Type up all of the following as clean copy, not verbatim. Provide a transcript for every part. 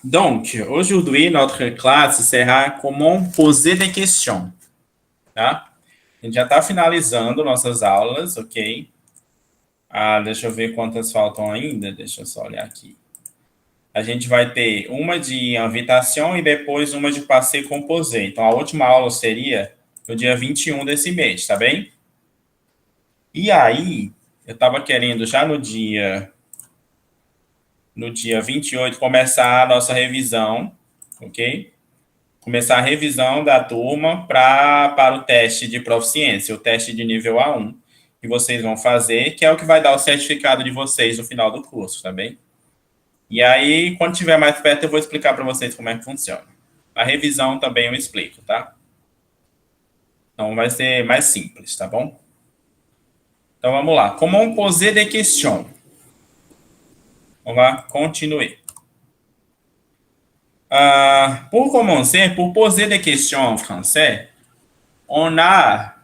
Donc, aujourd'hui, notre classe sera comment poser des questions, tá? A gente já está finalizando nossas aulas, ok? Deixa eu ver quantas faltam ainda, deixa eu só olhar aqui. A gente vai ter uma de invitation e depois uma de passé composé. Então, a última aula seria no dia 21 desse mês, tá bem? E aí, eu estava querendo já no dia 28 começar a nossa revisão, ok? Começar a revisão da turma para o teste de proficiência, o teste de nível A1, que vocês vão fazer, que é o que vai dar o certificado de vocês no final do curso, tá bem? E aí, quando tiver mais perto, eu vou explicar para vocês como é que funciona. A revisão também eu explico, tá? Então, vai ser mais simples, tá bom? Então, vamos lá. Comment poser des questions? On va continuer. Pour commencer, pour poser des questions en français, on a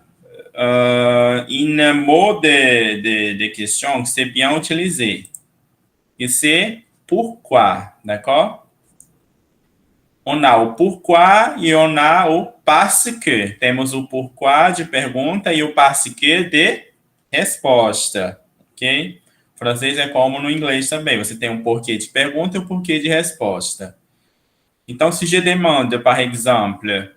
un mot de question que c'est bien utilisé. Et c'est pourquoi, d'accord? On a o pourquoi e on a o parce que. Temos o pourquoi de pergunta e o parce que de resposta, ok? O francês é como no inglês também. Você tem um porquê de pergunta e um porquê de resposta. Então, se je demande, par exemple,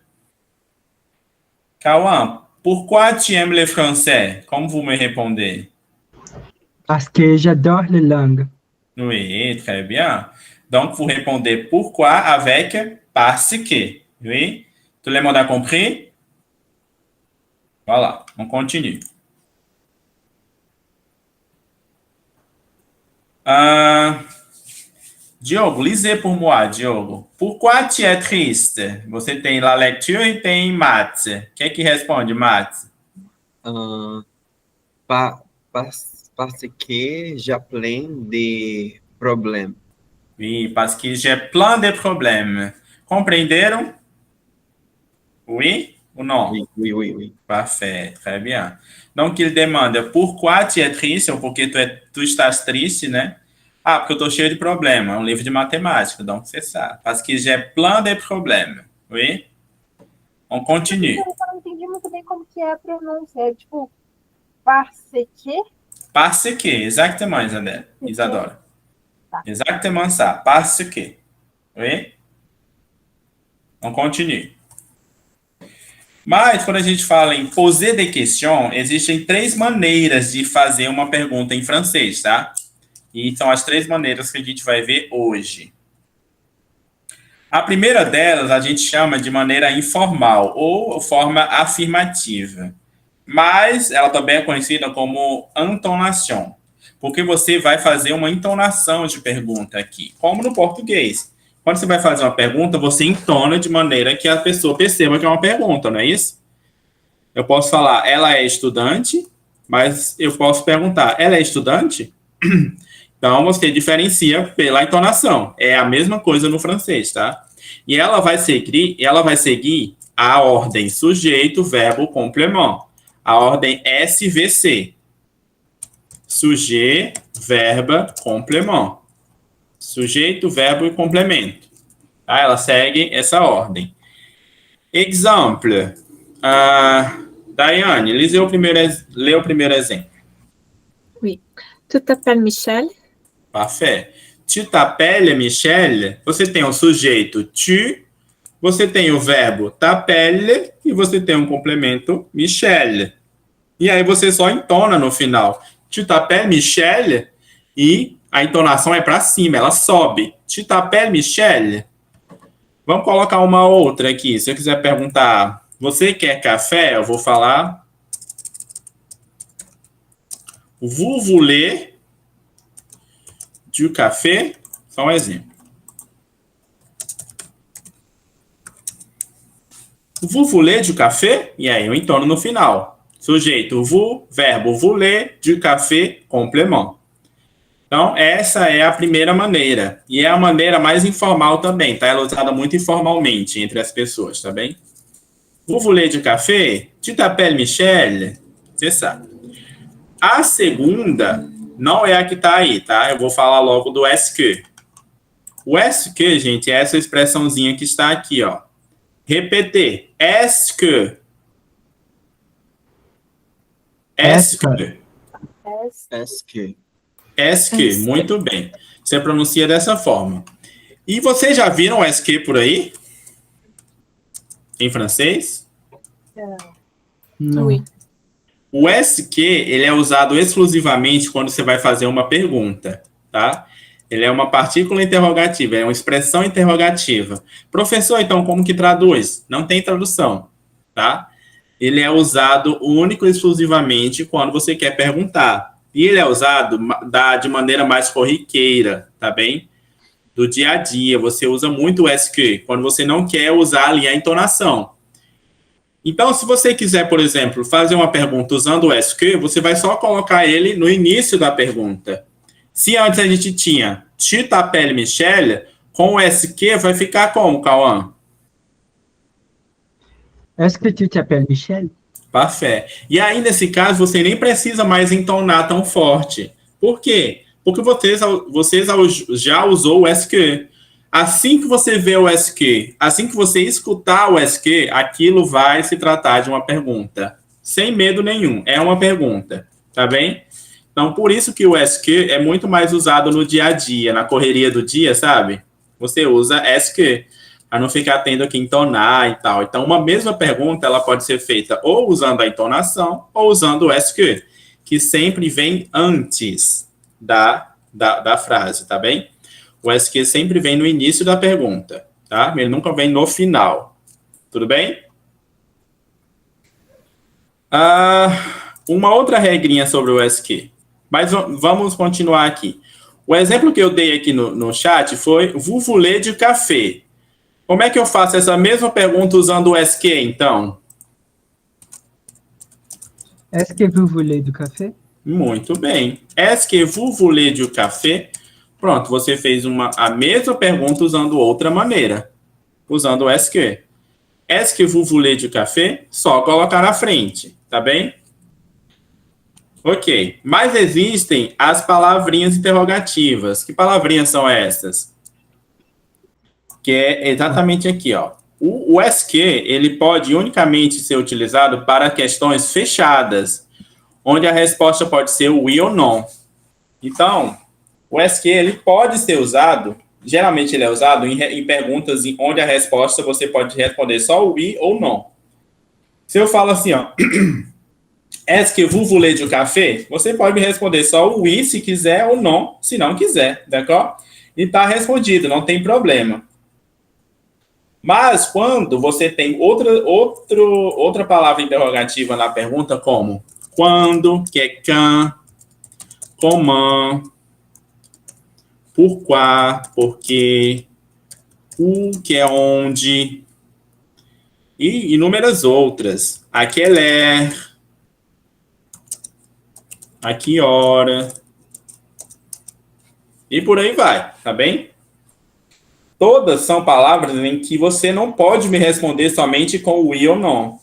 Kawan, pourquoi tu aimes le français? Como vous me répondez? Parce que j'adore les langues. Oui, très bien. Donc, vous répondez pourquoi avec parce que. Oui. Tout le monde a compris? Voilà, on continue. Diogo, lisez pour moi, Diogo. Pourquoi tu es triste? Você tem la lecture e tem maths. Quem é que responde, maths? Parce que j'ai plein de problèmes. Oui, parce que j'ai plein de problèmes. Compreenderam? Oui ou non? Oui. Parfait, très bien. Donc, il demanda pourquoi tu es triste, ou porque tu estás triste, né? Porque eu tô cheio de problema. É um livro de matemática, donc c'est ça. Parce que j'ai plein de problèmes. Oui? On continue. Eu não entendi muito bem como que é a pronúncia. É tipo, parce que? Parce que, exactement, Isadora. Tá. Exactement ça, parce que. Oui? On continue. Mas, quando a gente fala em poser des questions, existem 3 maneiras de fazer uma pergunta em francês, tá? E são as 3 maneiras que a gente vai ver hoje. A primeira delas a gente chama de maneira informal ou forma afirmativa. Mas ela também é conhecida como entonação, porque você vai fazer uma entonação de pergunta aqui, como no português. Quando você vai fazer uma pergunta, você entona de maneira que a pessoa perceba que é uma pergunta, não é isso? Eu posso falar, ela é estudante, mas eu posso perguntar, ela é estudante? Então, você diferencia pela entonação. É a mesma coisa no francês, tá? E ela vai seguir a ordem sujeito, verbo, complemento. A ordem SVC. Sujeito, verbo, complemento. Sujeito, verbo e complemento. Tá? Ela segue essa ordem. Exemple. Daiane, lê o primeiro exemplo. Oui. Tu t'appelles Michel? Parfait. Tu t'appelles Michel? Você tem o sujeito tu, você tem o verbo t'appelle e você tem um complemento Michel. E aí você só entona no final. Tu t'appelles Michel? E a entonação é para cima, ela sobe. Tu t'appelles Michel? Vamos colocar uma outra aqui. Se eu quiser perguntar, você quer café? Eu vou falar. Vous voulez du café? Só um exemplo. Vous voulez du café? E aí eu entono no final. Sujeito vous, verbo voulez, du café, complemento. Então, essa é a primeira maneira. E é a maneira mais informal também, tá? Ela é usada muito informalmente entre as pessoas, tá bem? Vous voulez du café? Tu t'appelles Michel? Você sabe. A segunda não é a que tá aí, tá? Eu vou falar logo do est-ce que. O est que, gente, é essa expressãozinha que está aqui, ó. Repetir. Est que. Est que. Est-ce Est que. Muito bem. Você pronuncia dessa forma. E vocês já viram o est que por aí? Em francês? Não. Oui. O est que, ele é usado exclusivamente quando você vai fazer uma pergunta, tá? Ele é uma partícula interrogativa, é uma expressão interrogativa. Professor, então, como que traduz? Não tem tradução, tá? Ele é usado único e exclusivamente quando você quer perguntar. E ele é usado de maneira mais corriqueira, tá bem? Do dia a dia, você usa muito o est que, quando você não quer usar ali a entonação. Então, se você quiser, por exemplo, fazer uma pergunta usando o est que, você vai só colocar ele no início da pergunta. Se antes a gente tinha Tu t'appelles Michel, com o est que vai ficar como, Cauã? Est-ce que tu t'appelles Michel? Parfait. E aí, nesse caso, você nem precisa mais entonar tão forte. Por quê? Porque vocês já usou o est que. Assim que você vê o est que, assim que você escutar o est que, aquilo vai se tratar de uma pergunta. Sem medo nenhum. É uma pergunta. Tá bem? Então, por isso que o est que é muito mais usado no dia a dia, na correria do dia, sabe? Você usa est que, para não ficar tendo que entonar e tal. Então, uma mesma pergunta, ela pode ser feita ou usando a entonação, ou usando o est que sempre vem antes da frase, tá bem? O est que sempre vem no início da pergunta, tá? Ele nunca vem no final. Tudo bem? Uma outra regrinha sobre o est que. Mas vamos continuar aqui. O exemplo que eu dei aqui no chat foi vous voulez du café. Como é que eu faço essa mesma pergunta usando o est que, então? Est-ce que vous voulez du café? Muito bem. Est-ce que vous voulez du café? Pronto, você fez a mesma pergunta usando outra maneira. Usando o est que. Est-ce que vous voulez du café? Só colocar na frente, tá bem? Ok. Mas existem as palavrinhas interrogativas. Que palavrinhas são essas? Que é exatamente aqui, ó. O est que, ele pode unicamente ser utilizado para questões fechadas, onde a resposta pode ser oui ou não. Então, o est que, ele pode ser usado, geralmente ele é usado em perguntas onde a resposta você pode responder só oui ou não. Se eu falo assim, ó, est-ce que vous voulez du café? Você pode me responder só o oui se quiser ou não, se não quiser, d'accord? E tá respondido, não tem problema. Mas quando você tem outra palavra interrogativa na pergunta, como quando, que é quand, comment, pourquoi, porque, où, que é onde, e inúmeras outras. A quelle heure, a que hora, e por aí vai, tá bem? Todas são palavras em que você não pode me responder somente com oui ou não.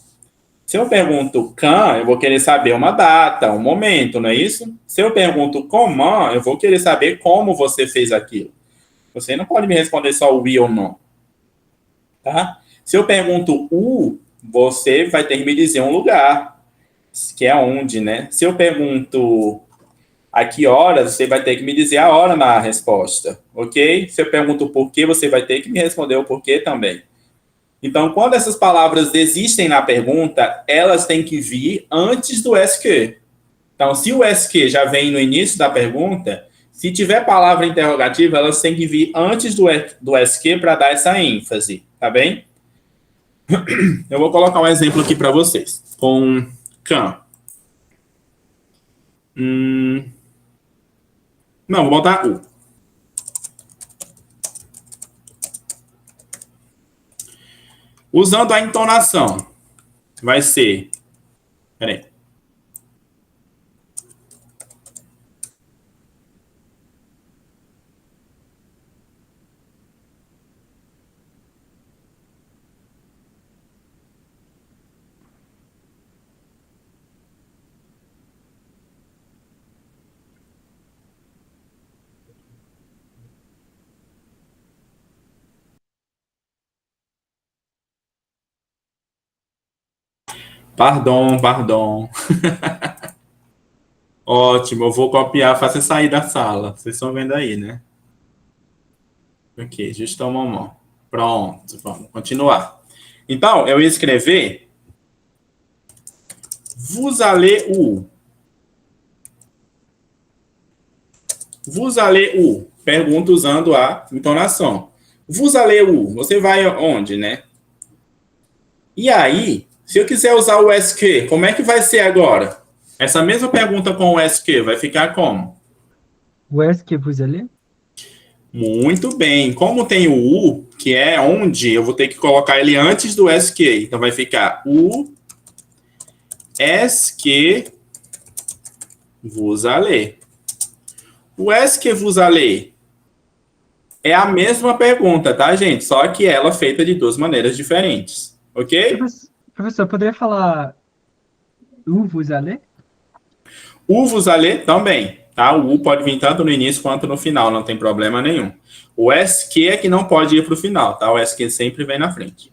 Se eu pergunto quand, eu vou querer saber uma data, um momento, não é isso? Se eu pergunto comment, eu vou querer saber como você fez aquilo. Você não pode me responder só oui ou não. Tá? Se eu pergunto où, você vai ter que me dizer um lugar, que é onde, né? Se eu pergunto a que horas, você vai ter que me dizer a hora na resposta, ok? Se eu pergunto o porquê, você vai ter que me responder o porquê também. Então, quando essas palavras existem na pergunta, elas têm que vir antes do est que. Então, se o est que já vem no início da pergunta, se tiver palavra interrogativa, elas têm que vir antes do est que para dar essa ênfase, tá bem? Eu vou colocar um exemplo aqui para vocês, com quand. Não, vou botar u. Usando a entonação, vai ser... Peraí. Pardon, pardon. Ótimo, eu vou copiar, faça sair da sala. Vocês estão vendo aí, né? Ok, juste um moment. Pronto, vamos continuar. Então, eu ia escrever vous allez où? Vous allez où? Pergunta usando a entonação. Vous allez où? Você vai onde, né? E aí, se eu quiser usar o SQ, como é que vai ser agora? Essa mesma pergunta com o SQ vai ficar como? Où est-ce que vous allez? Muito bem. Como tem o U, que é onde, eu vou ter que colocar ele antes do SQ. Então vai ficar U, SQ, vous allez. O SQ vous allez é a mesma pergunta, tá, gente? Só que ela é feita de duas maneiras diferentes. Ok? Professor, poderia falar où vous allez? O vous allez também, tá? O U pode vir tanto no início quanto no final, não tem problema nenhum. O SQ é que não pode ir para o final, tá? O SQ sempre vem na frente.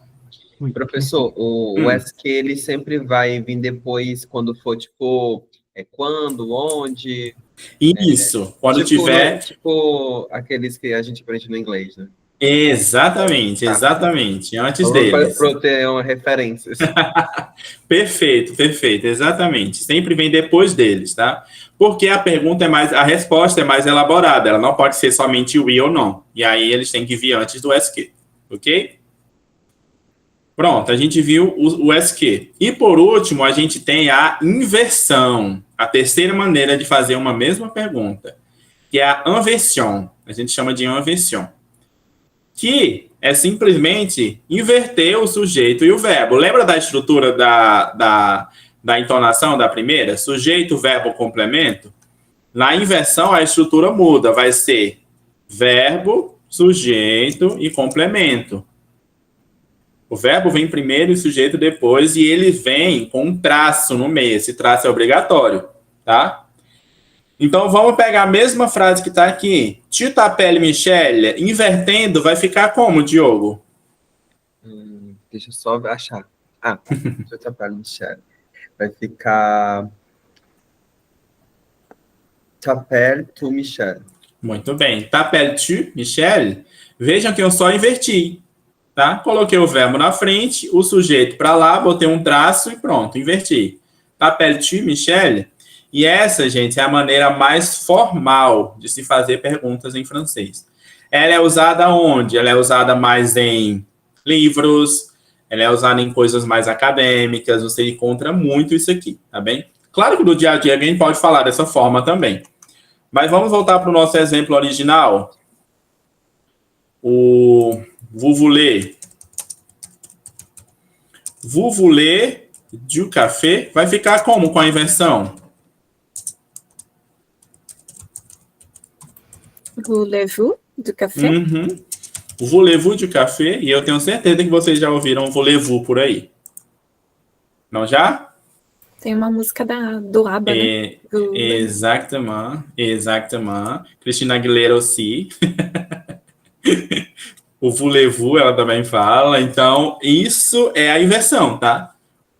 Professor, o SQ, ele sempre vai vir depois, quando for, tipo, quando, onde... Isso, quando tipo, tiver... Tipo, aqueles que a gente aprende no inglês, né? Exatamente, exatamente. Antes deles. Para eu ter uma referência. Perfeito, perfeito, exatamente. Sempre vem depois deles, tá? Porque a pergunta é mais, a resposta é mais elaborada. Ela não pode ser somente oui ou não. E aí eles têm que vir antes do SQ, ok? Pronto, a gente viu o SQ. E por último, a gente tem a inversão. A terceira maneira de fazer uma mesma pergunta, que é a inversion. A gente chama de inversion. Que é simplesmente inverter o sujeito e o verbo. Lembra da estrutura da entonação da primeira? Sujeito, verbo, complemento? Na inversão, a estrutura muda. Vai ser verbo, sujeito e complemento. O verbo vem primeiro e o sujeito depois, e ele vem com um traço no meio. Esse traço é obrigatório, tá? Então, vamos pegar a mesma frase que está aqui. Tu t'appelles Michel, invertendo, vai ficar como, Diogo? Deixa eu só achar. Tu t'appelles Michel. Vai ficar... T'appelles tu Michel. Muito bem. T'appelles tu, Michel? Vejam que eu só inverti, tá? Coloquei o verbo na frente, o sujeito para lá, botei um traço e pronto, inverti. T'appelles tu, Michel? E essa, gente, é a maneira mais formal de se fazer perguntas em francês. Ela é usada onde? Ela é usada mais em livros, ela é usada em coisas mais acadêmicas, você encontra muito isso aqui, tá bem? Claro que no dia a dia alguém pode falar dessa forma também. Mas vamos voltar para o nosso exemplo original. O vous voulez. Vous voulez du café vai ficar como com a inversão? Voulez-vous du café? Voulez-vous du café? E eu tenho certeza que vocês já ouviram voulez-vous por aí. Não já? Tem uma música do ABBA, né? Exactement. Cristina Aguilera aussi. O voulez-vous, ela também fala. Então, isso é a inversão, tá?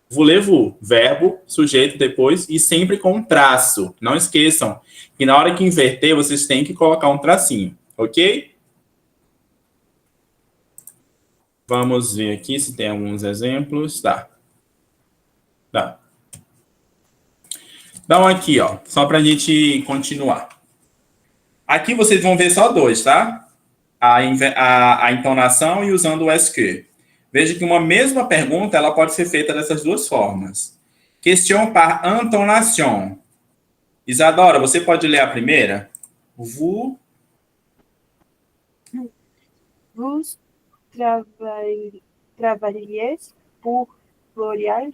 Voulez-vous, verbo, sujeito depois e sempre com traço. Não esqueçam que na hora que inverter, vocês têm que colocar um tracinho, ok? Vamos ver aqui se tem alguns exemplos. Tá. Então, aqui, ó, só para a gente continuar. Aqui vocês vão ver só dois, tá? A entonação e usando o SQ. Veja que uma mesma pergunta ela pode ser feita dessas duas formas. Question par intonation. Isadora, você pode ler a primeira? Vous travaillez pour L'Oréal?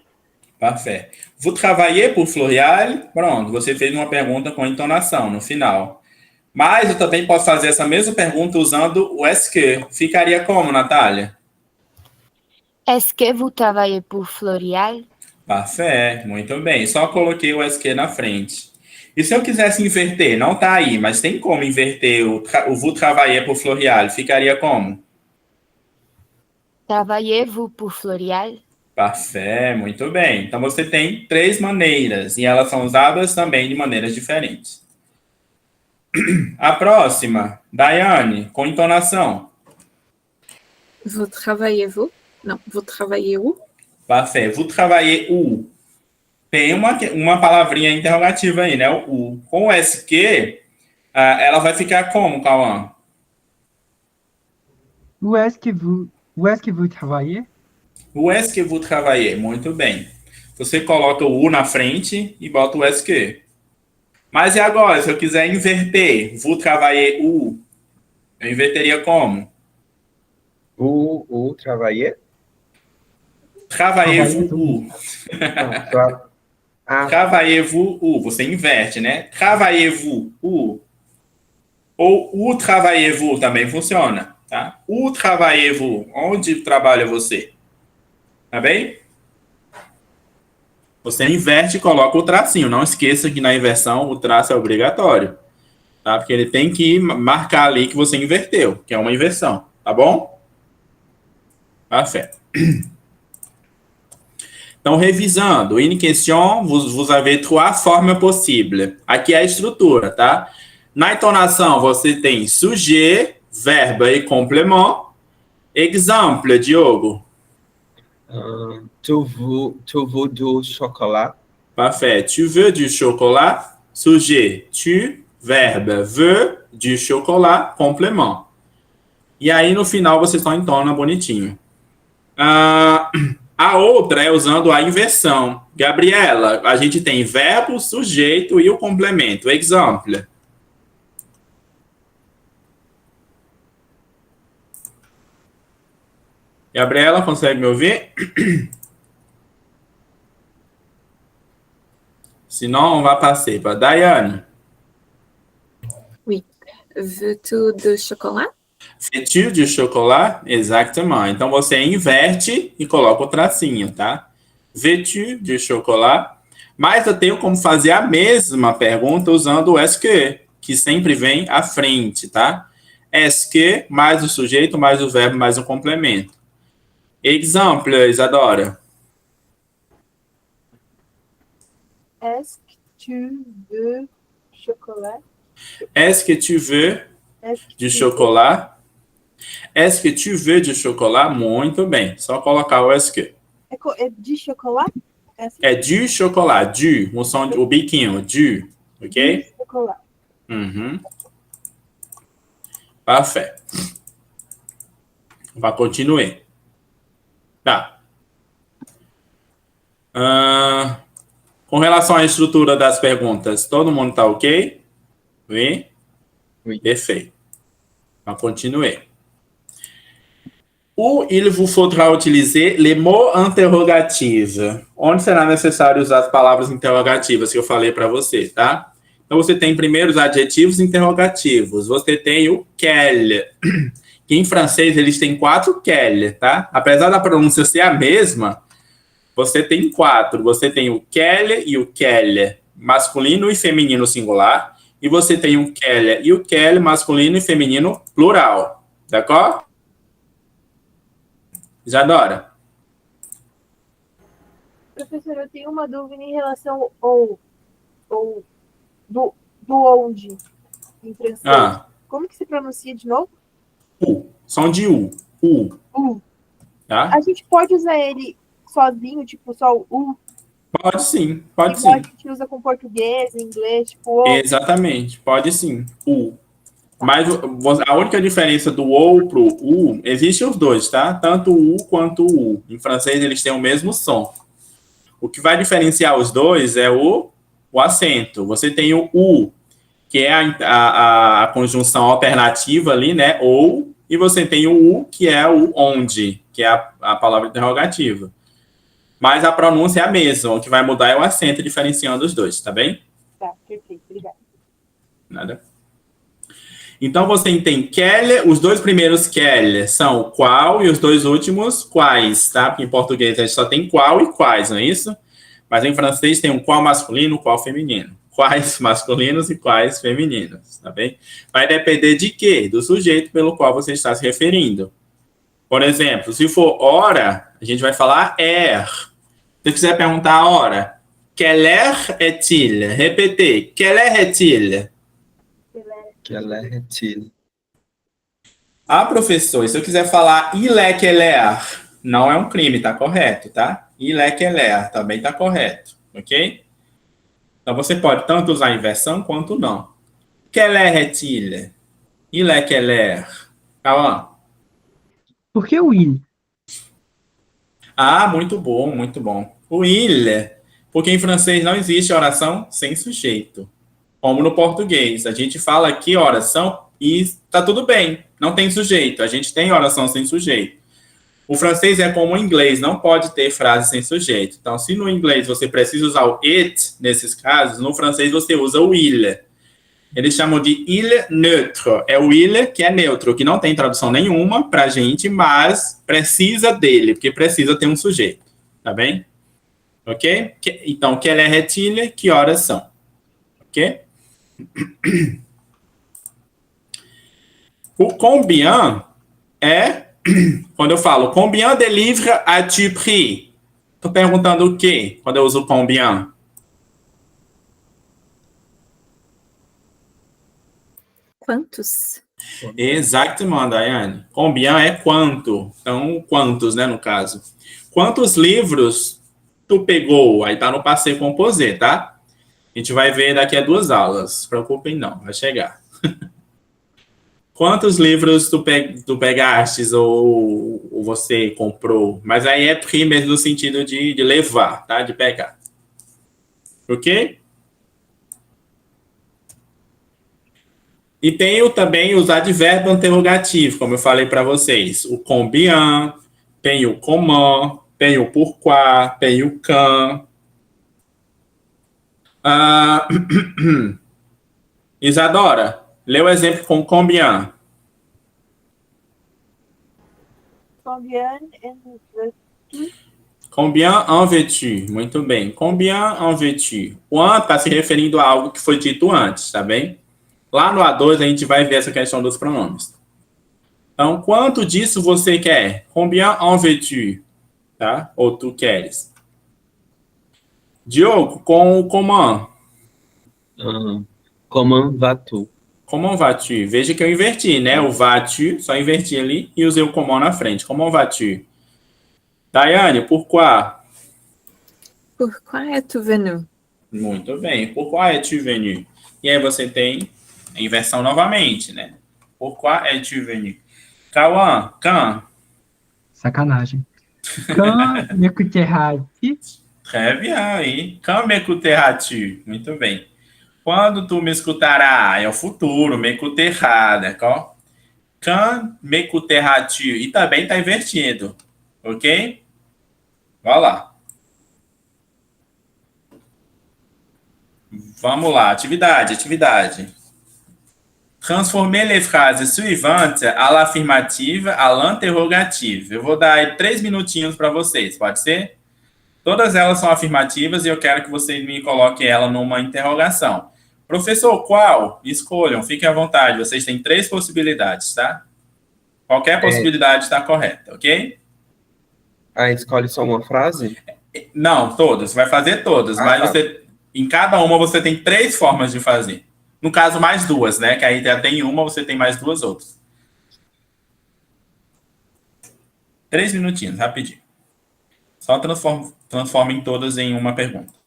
Parfait. Vous travaillez pour L'Oréal? Pronto, você fez uma pergunta com entonação no final. Mas eu também posso fazer essa mesma pergunta usando o SQ. Ficaria como, Natália? Est-ce que vous travaillez pour L'Oréal? Parfait, muito bem. Só coloquei o SQ na frente. E se eu quisesse inverter? Não está aí, mas tem como inverter o vous travaillez pour L'Oréal? Ficaria como? Travaillez-vous pour L'Oréal? Parfait, muito bem. Então você tem 3 maneiras e elas são usadas também de maneiras diferentes. A próxima, Daiane, com entonação. Vous travaillez-vous? Não, vous travaillez où? Parfait. Vous travaillez où? Tem uma palavrinha interrogativa aí, né? O U. Com o SQ, ela vai ficar como, Cauã? Où est-ce que vous travaillez? Où est-ce que vous travaillez? Muito bem. Você coloca o U na frente e bota o SQ. Mas e agora, se eu quiser inverter? Vous travaillez où? Eu inverteria como? O travailler? Travaillez-vous où? Travaillez-vous où? Você inverte, né? Travaillez-vous où? Ou où travaillez-vous também funciona, tá? Où travaillez-vous? Onde trabalha você? Tá bem? Você inverte e coloca o tracinho. Não esqueça que na inversão o traço é obrigatório, tá? Porque ele tem que marcar ali que você inverteu, que é uma inversão, tá bom? Parfait. Então, revisando, une question, vous avez 3 formas possíveis. Aqui é a estrutura, tá? Na entonação, você tem sujet, verbo e complemento. Exemple, Diogo. Tu veux du chocolat? Parfait. Tu veux du chocolat? Sujet, tu. Verbo, veux. Du chocolat, complemento. E aí, no final, você só entona bonitinho. A outra é usando a inversão. Gabriela, a gente tem verbo, sujeito e o complemento. Exemple. Gabriela, consegue me ouvir? Sinon, on va passer para Daiane. Oui. Veux-tu du chocolat? Veux-tu du chocolat? Exatamente. Então, você inverte e coloca o tracinho, tá? Veux-tu du chocolat? Mas eu tenho como fazer a mesma pergunta usando o est-ce, que sempre vem à frente, tá? Est-ce mais o sujeito, mais o verbo, mais o complemento. Exemple, Isadora. Est-ce que tu veux chocolat? Est-ce que tu veux du chocolat? Est-ce que tu veux du chocolat? Muito bem. Só colocar o est-ce. É de chocolate? É du chocolat. Du. O biquinho. Du. Ok? De chocolate. Uhum. Parfait. Vai continuar. Tá. Com relação à estrutura das perguntas, todo mundo tá ok? Oui? Oui. Perfeito. Vai continuar. Où il vous faudra utiliser les mots interrogatifs. Onde será necessário usar as palavras interrogativas que eu falei para você, tá? Então, você tem primeiro os adjetivos interrogativos. Você tem o quel, que em francês eles têm 4 quel, tá? Apesar da pronúncia ser a mesma, você tem 4. Você tem o quel e o quel, masculino e feminino singular. E você tem o quel e o quel, masculino e feminino plural. D'accord? Isadora. Professor, eu tenho uma dúvida em relação ao do onde em francês. Como que se pronuncia de novo? Som de U. U. Tá? A gente pode usar ele sozinho, tipo, só o U? Pode sim, pode sim. A gente usa com português, inglês, tipo... Exatamente, pode sim. U. Mas a única diferença do ou pro U, existe os dois, tá? Tanto o U quanto o U. Em francês, eles têm o mesmo som. O que vai diferenciar os dois é o acento. Você tem o U, que é a conjunção alternativa ali, né? Ou, e você tem o U, que é o onde, que é a palavra interrogativa. Mas a pronúncia é a mesma. O que vai mudar é o acento, diferenciando os dois, tá bem? Tá, perfeito. Obrigada. Nada. Então, você tem quel, os dois primeiros quel são qual e os dois últimos quais, tá? Porque em português a gente só tem qual e quais, não é isso? Mas em francês tem um qual masculino, qual feminino. Quais masculinos e quais femininos, tá bem? Vai depender de quê? Do sujeito pelo qual você está se referindo. Por exemplo, se for hora, a gente vai falar heure. Se quiser perguntar a hora, quelle heure est-il? Repetir, quelle heure est-il? Que ela é retila. Ah, professor, e se eu quiser falar il est quelle heure? Não é um crime, tá correto, tá? Il est quelle heure também tá correto, ok? Então você pode tanto usar a inversão quanto não. Quelle heure est-il? Il est quelle heure? Cauã. Por que o il? Ah, muito bom, muito bom. O il, porque em francês não existe oração sem sujeito. Como no português. A gente fala aqui oração e tá tudo bem, não tem sujeito. A gente tem oração sem sujeito. O francês é como o inglês, não pode ter frase sem sujeito. Então, se no inglês você precisa usar o it, nesses casos, no francês você usa o il. Eles chamam de il neutre. É o il que é neutro, que não tem tradução nenhuma pra gente, mas precisa dele, porque precisa ter um sujeito. Tá bem? Ok? Então, quelle heure est-il? Que horas são? Ok? O combien é quando eu falo combien de livres as-tu pris? Tô perguntando o quê quando eu uso combien? Quantos? Exatamente, Daiane. Combien é quanto. Então, quantos, né, no caso. Quantos livros tu pegou? Aí tá no passé composé, tá? A gente vai ver daqui a 2 aulas. Se preocupem não, vai chegar. Quantos livros tu pegastes ou você comprou? Mas aí é pris mesmo no sentido de levar, tá? De pegar. Ok? E tenho também os advérbios interrogativos, como eu falei para vocês. O combien, tem o comment, tem o pourquoi, tem o quand. Ah, Isadora, lê o exemplo com combien. Combien en veux-tu? Combien en veux-tu? Muito bem. Combien en veux-tu? O en está se referindo a algo que foi dito antes, tá bem? Lá no A2 a gente vai ver essa questão dos pronomes. Então, quanto disso você quer? Combien en veux-tu? Tá? Ou tu queres? Diogo, com o comment. Comment vas-tu? Comment vas-tu? Veja que eu inverti, né? O vas-tu, só inverti ali e usei o comment na frente. Comment vas-tu? Daiane, pourquoi? Pourquoi es-tu venu? Muito bem. Pourquoi es-tu venu? E aí você tem a inversão novamente, né? Pourquoi es-tu venu? Cauã, quand? Sacanagem. Quand m'écouteras-tu? Très bien, aí. Quand m'écouteras-tu? Muito bem. Quando tu me escutará? É o futuro, me écouteras, d'accord? Quand m'écouteras-tu? E também está invertido, ok? Vai lá. Vamos lá, atividade. Transformer les phrases suivantes à l'affirmative, à l'interrogative. Eu vou dar aí 3 minutinhos para vocês, pode ser? Todas elas são afirmativas e eu quero que vocês me coloquem ela numa interrogação. Professor, qual? Escolham, fiquem à vontade. Vocês têm 3 possibilidades, tá? Qualquer possibilidade está correta, ok? Escolhe só uma frase? Não, todas. Vai fazer todas, mas tá. você, em cada uma você tem 3 formas de fazer. No caso, mais 2, né? Que aí já tem uma, você tem mais 2 outras. 3 minutinhos, rapidinho. Só transformem todas em uma pergunta.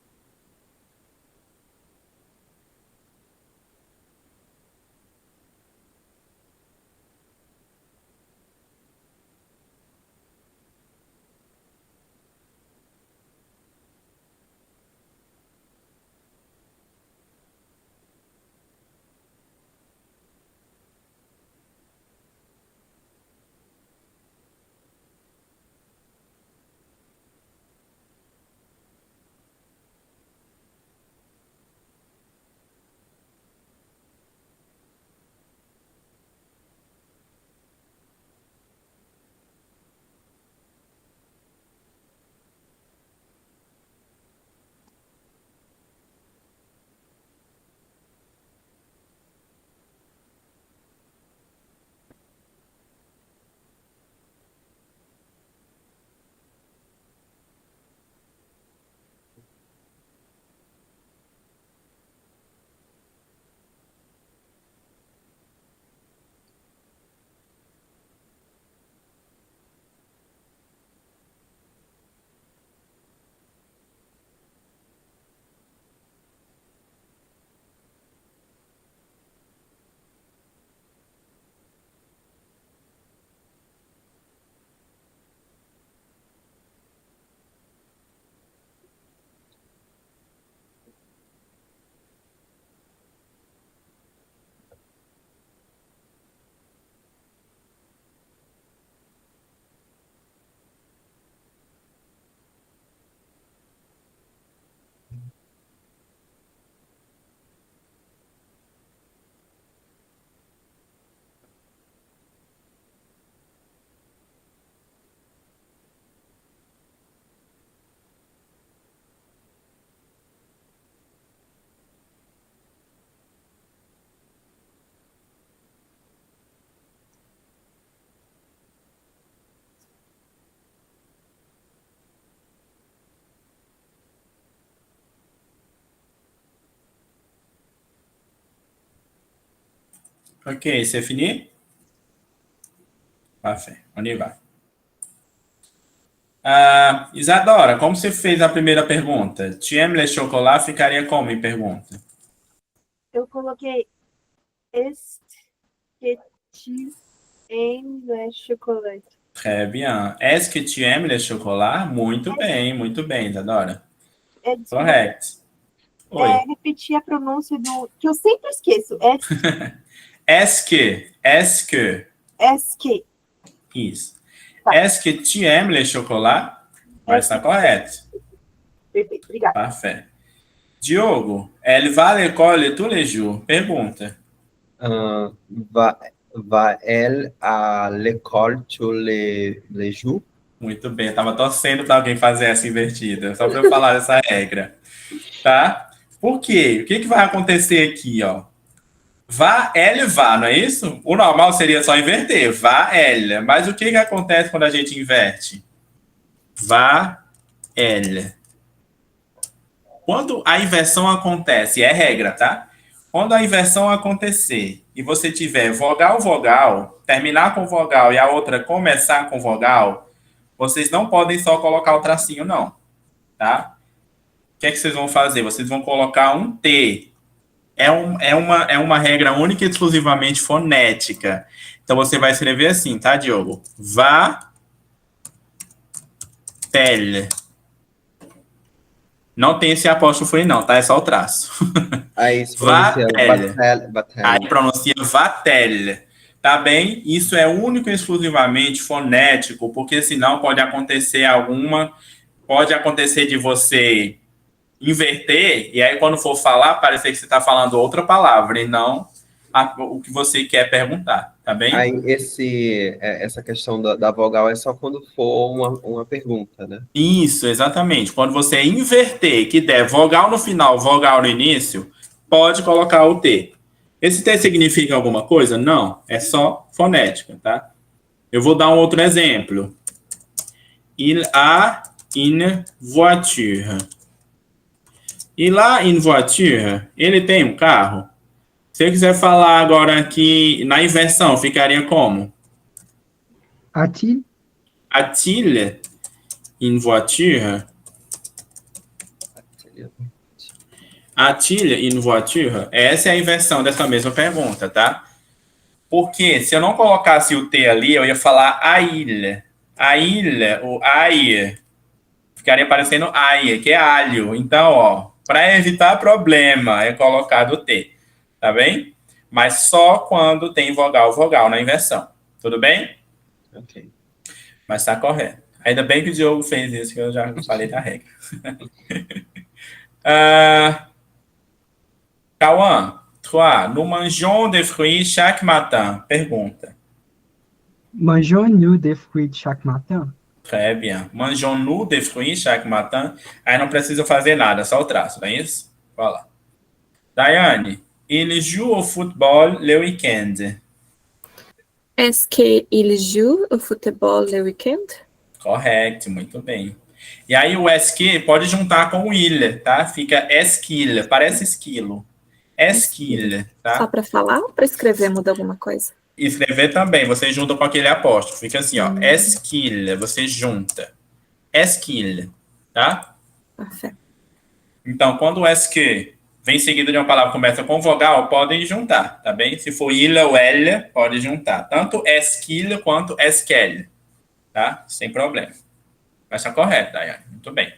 Ok, c'est fini? Parfait, on y va. Isadora, como você fez a primeira pergunta? Tu aimes le chocolat ficaria como em pergunta? Eu coloquei est que tu aimes le chocolat. Très bien. Est-ce que tu aimes le chocolat? Muito bem, Isadora. Desculpa, Correto. Oi. repetir a pronúncia do... que eu sempre esqueço. Est-ce que... Est que. Isso. Tá. Est-ce que tu aimes le chocolat? Mas está correto. Perfeito, obrigada. Parfait. Diogo, elle va à l'école tous les jours. Pergunta. Va elle à l'école tous les jours? Muito bem, eu tava torcendo para alguém fazer essa invertida, só para eu falar dessa regra. Tá? Por quê? O que vai acontecer aqui, ó? Vá, elle, vá, não é isso? O normal seria só inverter. Vá, elle. Mas o que acontece quando a gente inverte? Vá, elle. Quando a inversão acontece, é regra, tá? Quando a inversão acontecer e você tiver vogal, vogal, terminar com vogal e a outra começar com vogal, vocês não podem só colocar o tracinho, não. Tá? O que é que vocês vão fazer? Vocês vão colocar um T. É uma regra única e exclusivamente fonética. Então, você vai escrever assim, tá, Diogo? Va, tel. Não tem esse apóstrofo aí, não, tá? É só o traço. Aí se Vatel. Vatel. Aí pronuncia vatel. Tá bem? Isso é único e exclusivamente fonético, porque senão pode acontecer de você inverter, e aí quando for falar, parecer que você está falando outra palavra, e não o que você quer perguntar, tá bem? Aí essa questão da vogal é só quando for uma pergunta, né? Isso, exatamente. Quando você inverter, que der vogal no final, vogal no início, pode colocar o T. Esse T significa alguma coisa? Não, é só fonética, tá? Eu vou dar um outro exemplo. Il a une voiture. Il a une voiture. Ele tem um carro? Se eu quiser falar agora aqui na inversão, ficaria como? A-t-il? A-t-il une voiture? A-t-il une voiture? Essa é a inversão dessa mesma pergunta, tá? Porque se eu não colocasse o T ali, eu ia falar a-il. A-il, ou ai, ficaria parecendo ai, que é alho. Então, ó, para evitar problema, é colocado o T, tá bem? Mas só quando tem vogal, vogal na inversão. Tudo bem? Ok. Mas tá correto. Ainda bem que o Diogo fez isso, que eu já falei da regra. Cauã, toi, nous mangeons des fruits chaque matin. Pergunta. Mangeons-nous des fruits chaque matin? Très bien. Mangeons-nous des fruits chaque matin? Aí não precisa fazer nada, só o traço, não é isso? Vai lá. Daiane, il joue au football le week-end. Est-ce qu'il joue au football le week-end? Correto, muito bem. E aí o esque pode juntar com o il, tá? Fica esquil, parece esquilo. Esquil, tá? Só para falar ou para escrever muda alguma coisa? Escrever também, você junta com aquele apóstrofo. Fica assim, ó. Esquil, você junta. Esquil, tá? Perfeito. Então, quando o esque vem seguido de uma palavra que começa com vogal, podem juntar, tá bem? Se for il ou elle, pode juntar. Tanto esquil quanto esquel, tá? Sem problema. Mas tá correto, Daiane. Muito bem.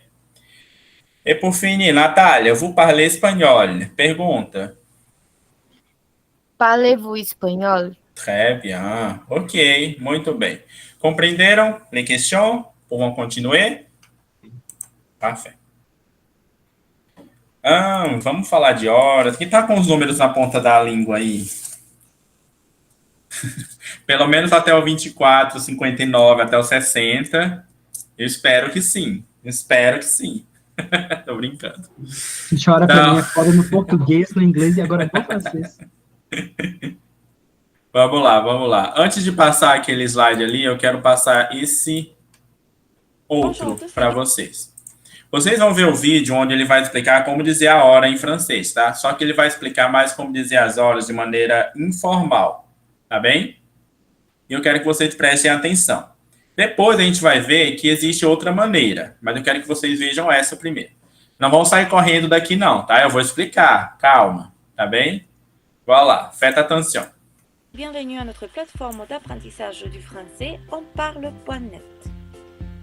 E por fim, Natália, vous parlez espanhol. Pergunta. Parlez-vous espanhol? Très bien. Ok, muito bem. Compreenderam les questions? Pouvons continuer? Parfait. Vamos falar de horas. Quem tá com os números na ponta da língua aí? Pelo menos até o 24, 59, até o 60. Eu espero que sim. Espero que sim. Tô brincando. A gente olha pra mim é foda no português, no inglês e agora no francês. Vamos lá. Antes de passar aquele slide ali, eu quero passar esse outro para vocês. Vocês vão ver o vídeo onde ele vai explicar como dizer a hora em francês, tá? Só que ele vai explicar mais como dizer as horas de maneira informal, tá bem? E eu quero que vocês prestem atenção. Depois a gente vai ver que existe outra maneira, mas eu quero que vocês vejam essa primeiro. Não vão sair correndo daqui não, tá? Eu vou explicar, calma, tá bem? Voilà, faites attention. Bienvenue à notre plateforme d'apprentissage du français onparle.net.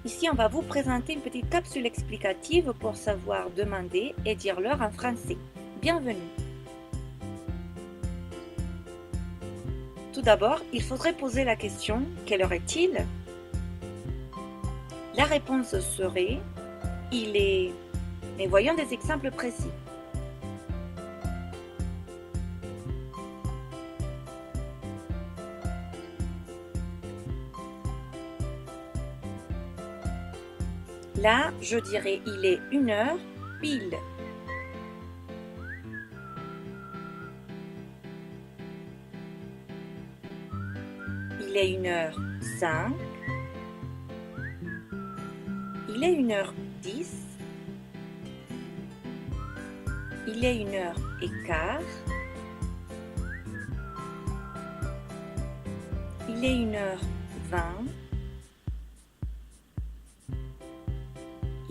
Ici, on va vous présenter une petite capsule explicative pour savoir demander et dire l'heure en français. Bienvenue. Tout d'abord, il faudrait poser la question « Quelle heure est-il » La réponse serait « Il est… » Mais voyons des exemples précis. Là, je dirais il est 1h pile. Il est 1h05. Il est 1h10. Il est 1h15. Il est 1h20.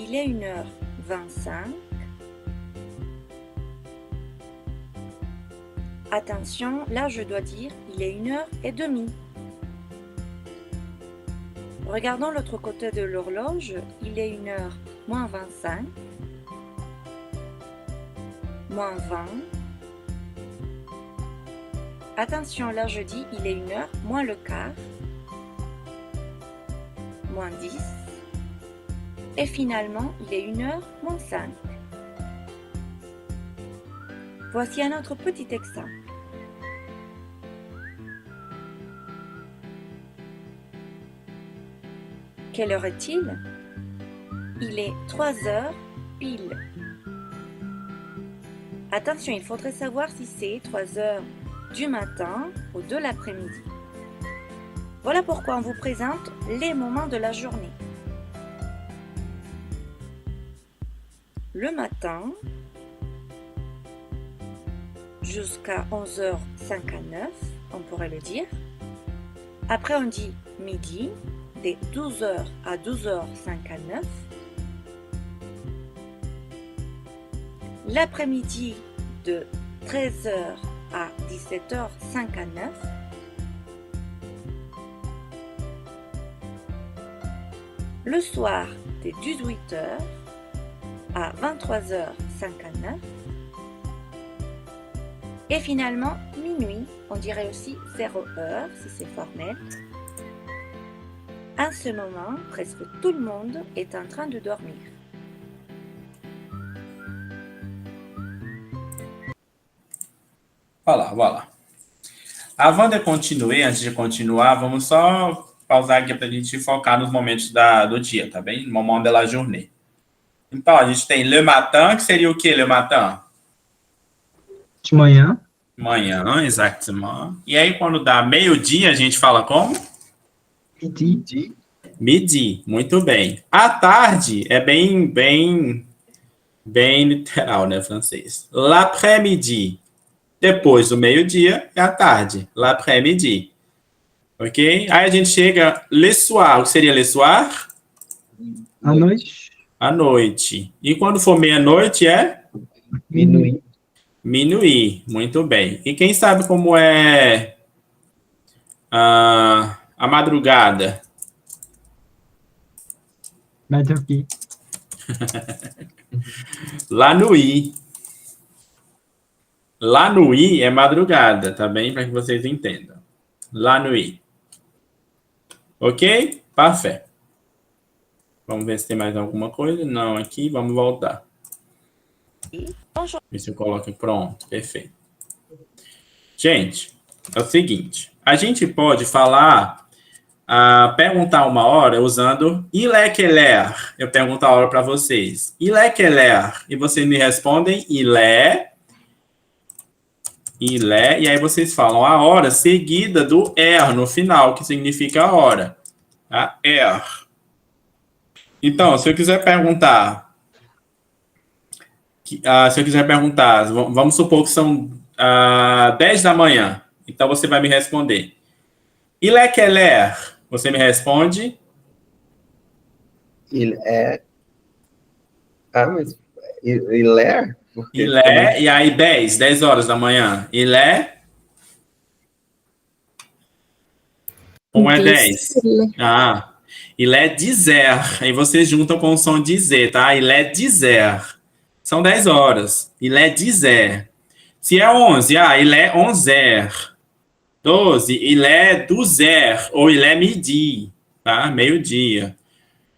Il est 1h25. Attention, là je dois dire il est 1h30. Regardons l'autre côté de l'horloge, il est 1h moins 25, moins 20. Attention, là je dis il est 1h moins le quart, moins 10. Et finalement, il est 1h moins 5. Voici un autre petit exemple. Quelle heure est-il? Il est 3h pile. Attention, il faudrait savoir si c'est 3h du matin ou de l'après-midi. Voilà pourquoi on vous présente les moments de la journée. Le matin, jusqu'à 11h59, on pourrait le dire. Après, on dit midi, de 12h à 12h59. L'après-midi, de 13h à 17h59. Le soir, de 18h à 23h59. Et finalement, minuit, on dirait aussi 0h si c'est formel. En ce moment, presque tout le monde est en train de dormir. Voilà. Avant de continuar, antes de continuar, vamos só pausar aqui para a gente focar nos momentos do dia, tá bem? No moment de la journée. Então, a gente tem le matin, que seria o que, le matin? De manhã. Manhã, exatamente. E aí, quando dá meio-dia, a gente fala como? Midi. Midi, muito bem. À tarde é bem literal, né, francês? L'après-midi. Depois do meio-dia é a tarde. L'après-midi. Ok? Aí a gente chega le soir. O que seria le soir? À noite. À noite. E quando for meia-noite é? Minuit. Minuit. Muito bem. E quem sabe como é a madrugada? Midi. La nuit. La nuit é madrugada, tá bem? Para que vocês entendam. La nuit. Ok? Parfait. Vamos ver se tem mais alguma coisa. Não, aqui. Vamos voltar. Ver se eu coloco pronto. Perfeito. Gente, é o seguinte. A gente pode falar, perguntar uma hora usando il est quelle heure. Eu pergunto a hora para vocês. Il est quelle heure? E vocês me respondem il est, e aí vocês falam a hora seguida do heure no final, que significa a hora. Tá? Heure. Então, se eu quiser perguntar Se eu quiser perguntar, vamos supor que são 10 da manhã. Então, você vai me responder. Il est quelle heure? Você me responde? Il est... mas... Il est? Porque Il est, e aí 10 horas da manhã. Il est... Como é 10? Il est 10h. Aí vocês juntam com o som dizer, tá? Il est 10h. São 10 horas. Il est 10h. Se é 11, il est 11h. 12, il est 12h. Ou il est midi, tá? Meio-dia.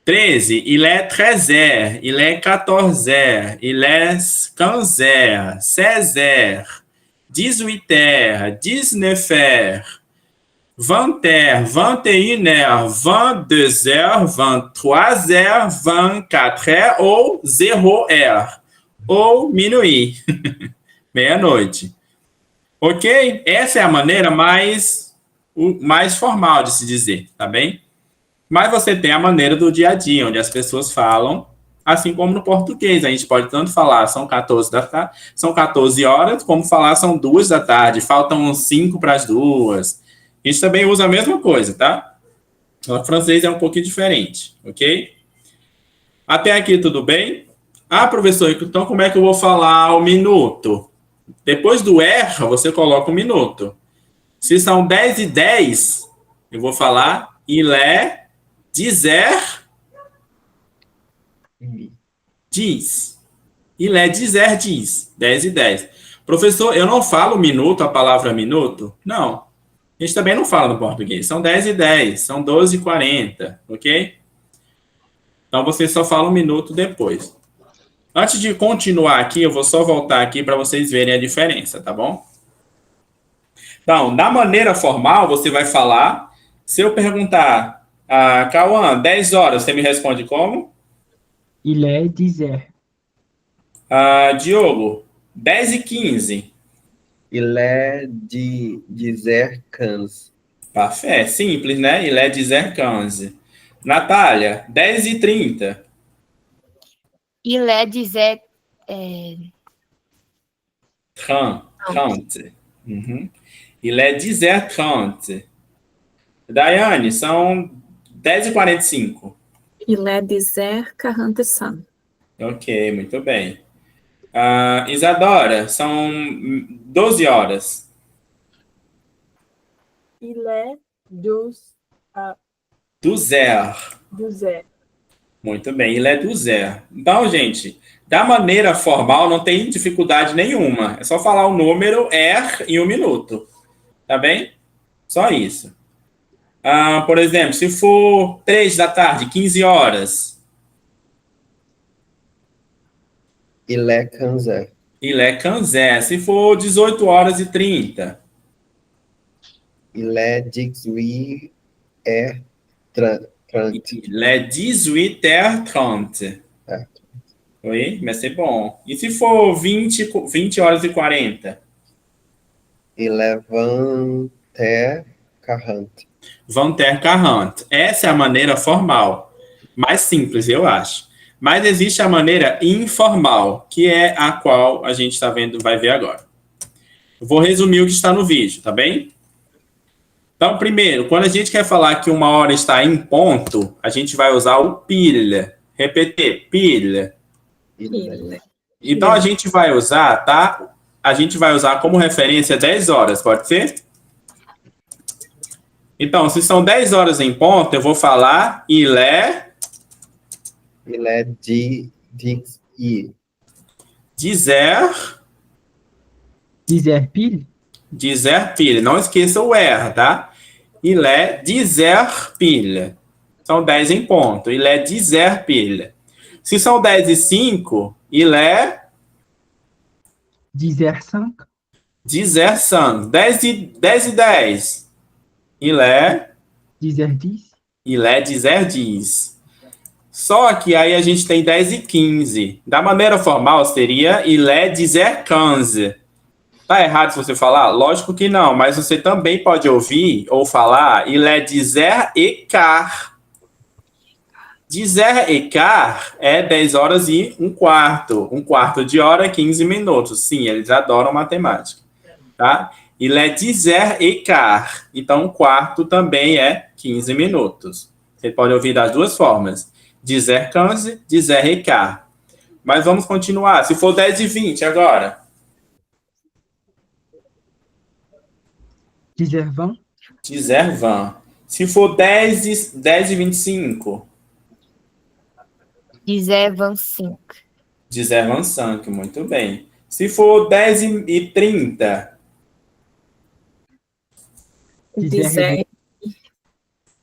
13, il est 13h. Il est 14h. Il est 15h. 16h. 18h. 19h. 20h, 21h, 22h, 23h, 24h ou 0h. Ou minuit. Meia-noite. Ok? Essa é a maneira mais formal de se dizer, tá bem? Mas você tem a maneira do dia a dia, onde as pessoas falam, assim como no português. A gente pode tanto falar são 14 da tarde, são 14 horas, como falar são 2 da tarde, faltam 5 para as 2. A gente também usa a mesma coisa, tá? O francês é um pouquinho diferente, ok? Até aqui tudo bem? Professor, então como é que eu vou falar o minuto? Depois do R, você coloca o minuto. Se são 10h10, eu vou falar il est 10h10. Il est 10h10. 10h10. Professor, eu não falo minuto, a palavra minuto? Não. A gente também não fala no português. São 10h10, são 12h40, ok? Então, você só fala um minuto depois. Antes de continuar aqui, eu vou só voltar aqui para vocês verem a diferença, tá bom? Então, da maneira formal, você vai falar... Se eu perguntar, Cauã, 10 horas, você me responde como? Il est 10h. Diogo, 10h15. Il est 10h15. Parfait, simples, né? Il est 10h15. Natália, 10h30. Il est 10h... 30. Uhum. Il est 10h30. Daiane, são 10h45. Il est 10h45. Ok, muito bem. Isadora, são 12 horas. Il est 12h. 12h. Muito bem, il est 12h. Então, gente, da maneira formal não tem dificuldade nenhuma. É só falar o número R e um minuto. Tá bem? Só isso. Por exemplo, se for 3 da tarde, 15 horas. Il est 15h. Il est 15h. Se for 18h30. Il est 18h30. Il est 18h30. Oui, mas c'est bom. E se for 20h40? Il est 20h40. 20h40. Essa é a maneira formal. Mais simples, eu acho. Mas existe a maneira informal, que é a qual a gente vai ver agora. Eu vou resumir o que está no vídeo, tá bem? Então, primeiro, quando a gente quer falar que uma hora está em ponto, a gente vai usar o pile. Repetir, pile. Então, a gente vai usar, tá? A gente vai usar como referência 10 horas, pode ser? Então, se são 10 horas em ponto, eu vou falar il est 10h. 10h. 10h pile? 10h pile. Não esqueça o R, tá? Il est 10h pile. São 10 em ponto. Il est 10h pile. Se são 10h05, il est 10h05. 10h05. 10h10. Il est 10h10. Il est 10h10. Só que aí a gente tem 10h15. Da maneira formal seria il est 10h15. Tá errado se você falar? Lógico que não, mas você também pode ouvir ou falar il est 10h15. 10h15 é 10 horas e um quarto. Um quarto de hora, 15 minutos. Sim, eles adoram matemática. Tá? Il est 10h15. Então, um quarto também é 15 minutos. Você pode ouvir das duas formas. 10h15, 10h15. Mas vamos continuar. Se for 10h20 agora. 10h20. 10h20. Se for 10h25. 10h25. 10h25, muito bem. Se for 10h30. 10h.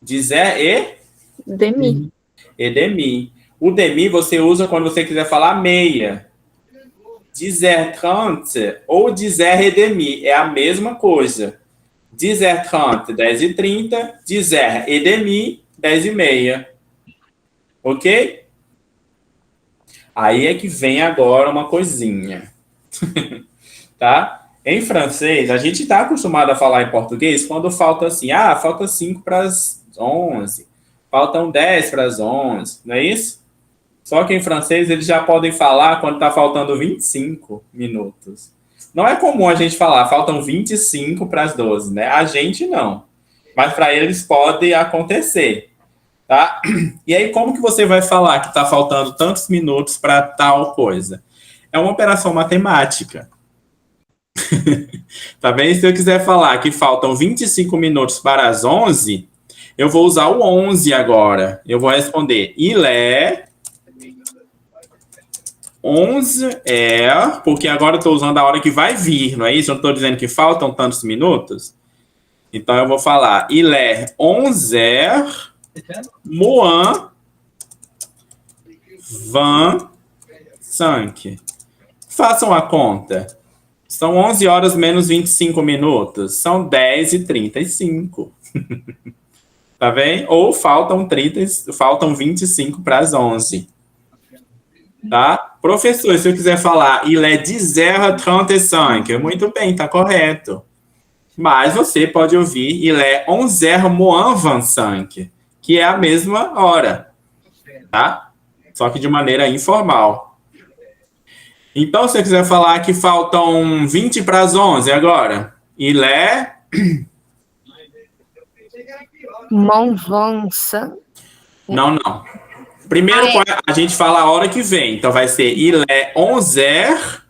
10h Demi. e demi. O demi você usa quando você quiser falar meia. 10h30 ou 10h et demi é a mesma coisa. 10h30, 10h30, 10h et demi, 10h30. Ok? Aí é que vem agora uma coisinha. Tá? Em francês, a gente está acostumado a falar em português quando falta assim, falta 5 para as 11, faltam 10 para as 11, não é isso? Só que em francês eles já podem falar quando está faltando 25 minutos. Não é comum a gente falar, faltam 25 para as 12, né? A gente não. Mas para eles pode acontecer. Tá? E aí, como que você vai falar que está faltando tantos minutos para tal coisa? É uma operação matemática. Tá bem? Se eu quiser falar que faltam 25 minutos para as 11, eu vou usar o 11 agora. Eu vou responder, il est 11h, porque agora eu estou usando a hora que vai vir, não é isso? Eu não estou dizendo que faltam tantos minutos. Então, eu vou falar, il est 11h, moins 25. Façam a conta. São 11 horas menos 25 minutos. São 10h35. Tá bem? Ou faltam 25 para as 11. Tá? Professor, se eu quiser falar, il est 10h35. Muito bem, tá correto. Mas você pode ouvir, il est 11h moins 25. Que é a mesma hora, tá? Só que de maneira informal. Então, se você quiser falar que faltam 20 para as 11 agora, il est... Mon 25. Não. Primeiro a gente fala a hora que vem. Então, vai ser il est 11h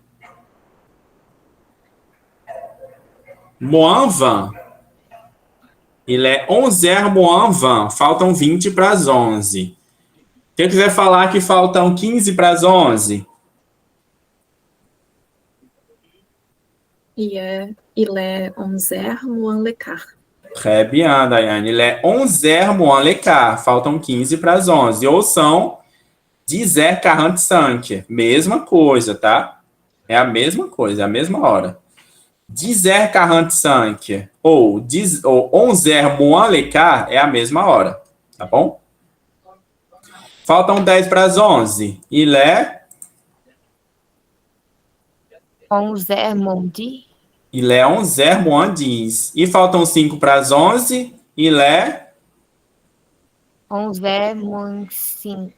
moins 20. Il est 11h moins 20. Faltam 20 para as 11. Se eu quiser falar que faltam 15 para as 11. Il est 11h moins le quart. Très bien, Daiane. Il est 11h moins le quart. Faltam 15 para as 11. Ou são 10h45. Mesma coisa, tá? É a mesma coisa, é a mesma hora. 10h45 ou 11h moins le quart é a mesma hora, tá bom? Faltam 10 para as 11. Il est 11h moins 10. Il est 11h moins 10. E faltam 5 para as 11. Il est 11h moins 5.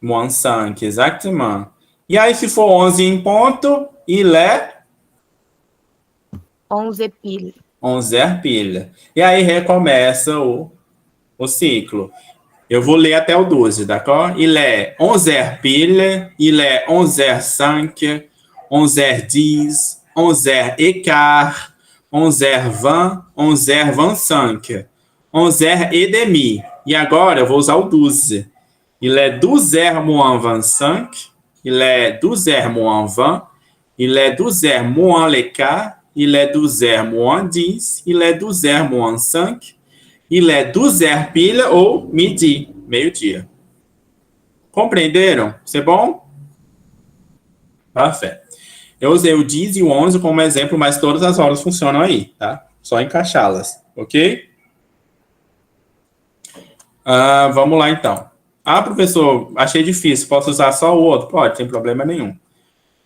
moins 5, exactement. E aí, se for 11 em ponto, il est 11 pile. 11h pile. E aí recomeça o ciclo. Eu vou ler até o 12, d'accord? Il est 11h pile, il est 11h05, 11h10, 11h15, 11h20, 11h25, 11h et demi. E agora eu vou usar o 12. Il est 12h moins 25, il est 12h moins 20, il est 12h moins le quart, il est 12h moins 10, il est 12h moins 5, il est 12h pile ou midi, meio-dia. Compreenderam? Isso é bom? Parfait. Eu usei o 10 e o 11 como exemplo, mas todas as horas funcionam aí, tá? Só encaixá-las, ok? Vamos lá, então. Professor, achei difícil. Posso usar só o outro? Pode, sem problema nenhum.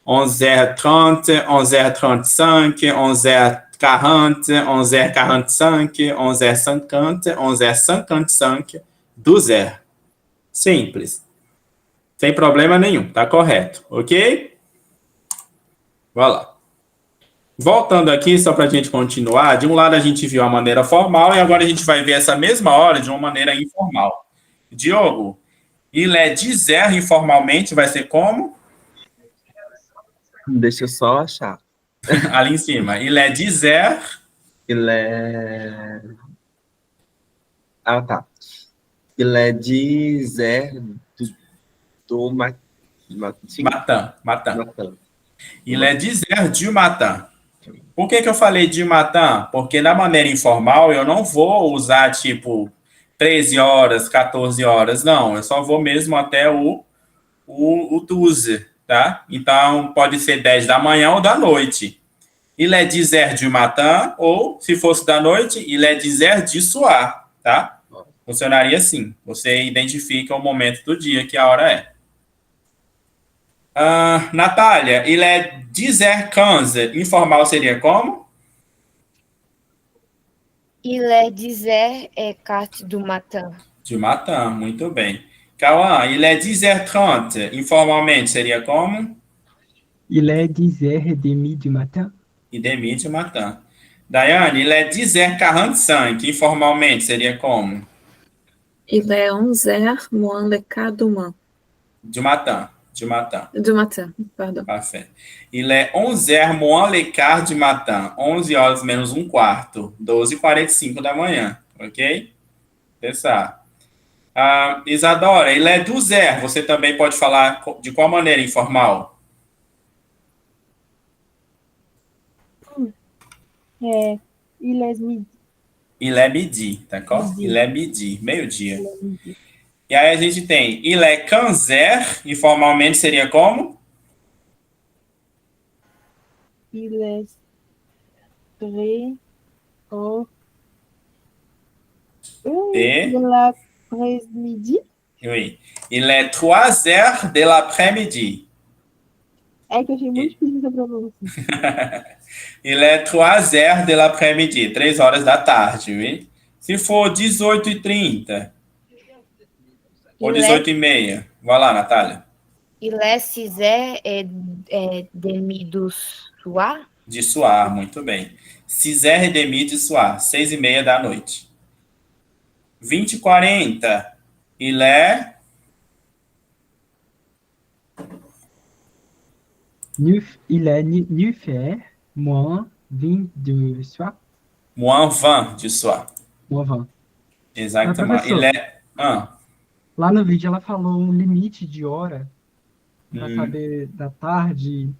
11h30, 11h35, 11h40, 11h45, 11h50, 11h55, 12h. Simples. Sem problema nenhum, tá correto, ok? Vai lá. Voltando aqui, só para a gente continuar, de um lado a gente viu a maneira formal e agora a gente vai ver essa mesma hora de uma maneira informal. Diogo, il est 10 heures informalmente vai ser como? Deixa eu só achar. Ali em cima. Il est 10 heures. Il est... Ah, tá. Il est 10 heures do matin. Matin. Il est 10 heures du matin. Por que eu falei de matin? Porque na maneira informal eu não vou usar tipo 13 horas, 14 horas, não. Eu só vou mesmo até o 12, tá? Então pode ser 10 da manhã ou da noite. Il est 10 heures du matin, ou se fosse da noite, il est 10 heures du soir, tá? Funcionaria assim. Você identifica o momento do dia que a hora é. Natália, il est 10h15. Informal seria como? Il est 10h15 du matin. Du matin, muito bem. Cauã, il est 10h30. Informalmente seria como? Il est 10h30 du matin. E demi du matin. Daiane, il est 10h45. Informalmente seria como? Il est 11h moins le quart du matin. Du matin. Du matin. Du matin, pardon. Parfait. Il est 11h moins le quart du matin. 11 horas menos um quarto. 12h45 da manhã. Ok? Pensar. Isadora, il est 12h. Você também pode falar de qual maneira informal? Il est midi. Il est midi, d'accord? Midi. Il est midi, meio-dia. E aí a gente tem il est 15h, informalmente seria como? Il est très au Et? de l'après-midi. Oui. Il est 3h de l'après-midi. É que eu achei muito difícil essa pronúncia. Il est 3h de l'après-midi, 3 horas da tarde, oui? Se for 18h30 ou 18h30, vai lá, Natália. Il est 6h30 du soir. De soir, muito bem. 6h30 de soir, 6h30 da noite. 20h40, il est 9h moins 20 du soir. moins 20 de soir. Moins 20. Exatamente. Professor, Il est... lá no vídeo ela falou um limite de hora para saber da tarde.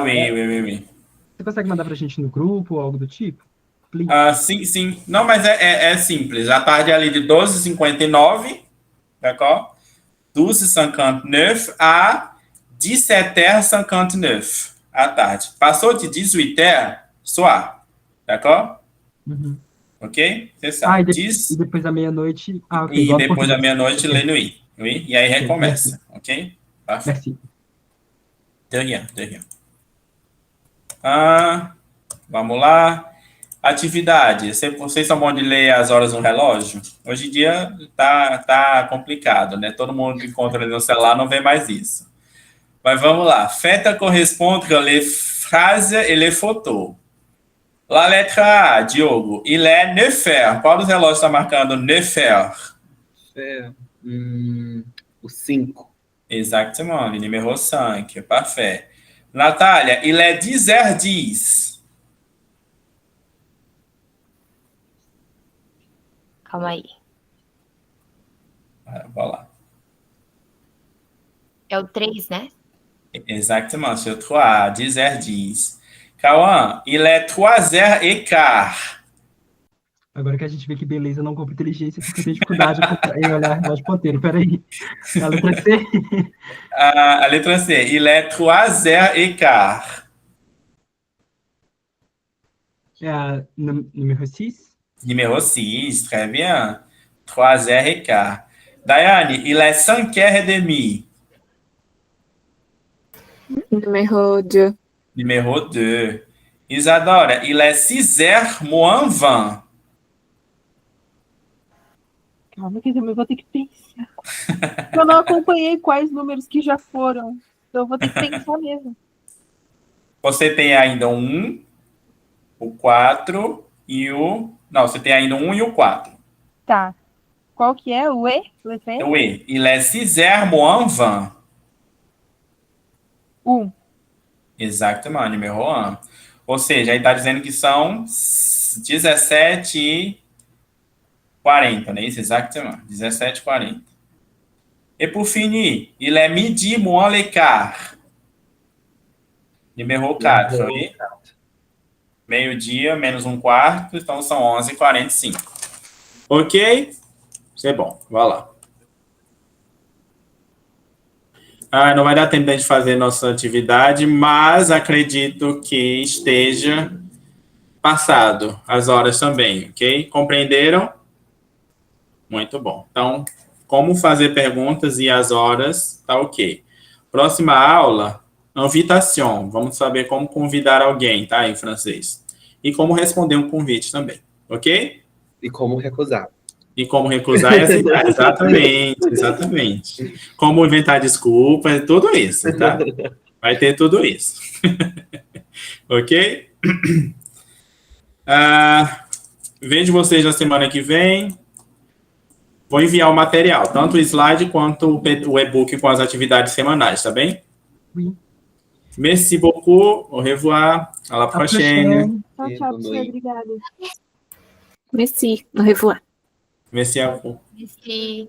Oui. Você consegue mandar pra gente no grupo ou algo do tipo? Please. Sim. Não, mas é simples. A tarde é ali de 12h59, d'accord? 12h59 a 17h59 à tarde. Passou de 18h, soir, d'accord? Uhum. Ok? C'est ça. E depois da meia-noite... ok. E depois da meia-noite, le nuit. Oui? E aí recomeça, ok? Parfait. Merci. De rien. Vamos lá. Atividade. Vocês são bons de ler as horas no relógio? Hoje em dia tá complicado, né? Todo mundo que encontra no celular não vê mais isso. Mas vamos lá. Faites correspondre les phrases et les photos. La lettre A, Diogo. Il est 9h. Qual dos relógios está marcando 9h? O 5. Exactement, le numéro 5. Parfait. Natália, il est 10h10. Calma aí. Voilà. É o 3, né? Exactement, c'est le 3, 10h10. Cauã, il est 3h15. Agora que a gente vê que beleza não compra inteligência, porque eu tenho dificuldade em olhar relógio ponteiro. Peraí. A letra C. A letra C, il est 3h15. É a número 6? Numéro 6, très bien. 3h15. Daiane, il est 5h30. Numéro 2. Numéro 2. Isadora, il est 6h moins 20. Calma que eu também vou ter que pensar. Eu não acompanhei quais números que já foram. Então eu vou ter que pensar mesmo. Você tem ainda o 1, o 4 e o... Não, você tem ainda o 1 e o 4. Tá. Qual que é? O E? Letra E? Oui, il est 6h moins 20. 1. Exatamente, numéro 1. Ou seja, aí está dizendo que são 17h40, não é isso? Exatamente, 17h40. E por finir, il est midi moins le quart. Numéro 4, oui. Meio-dia, menos um quarto, então são 11h45. Ok? Isso é bom, vai lá. Não vai dar tempo de a gente fazer nossa atividade, mas acredito que esteja passado as horas também, ok? Compreenderam? Muito bom. Então, como fazer perguntas e as horas, tá ok. Próxima aula, invitation. Vamos saber como convidar alguém, tá? Em francês. E como responder um convite também, ok? E como recusar. E como recusar e aceitar. Exatamente. Como inventar desculpas, tudo isso, tá? Vai ter tudo isso. Ok? Vejo vocês na semana que vem. Vou enviar o material, tanto o slide quanto o e-book com as atividades semanais, tá bem? Oui. Merci beaucoup. Au revoir. À la prochaine. Tchau, tchau, professor. Obrigada. Merci. Au revoir. Merci à vous. Merci.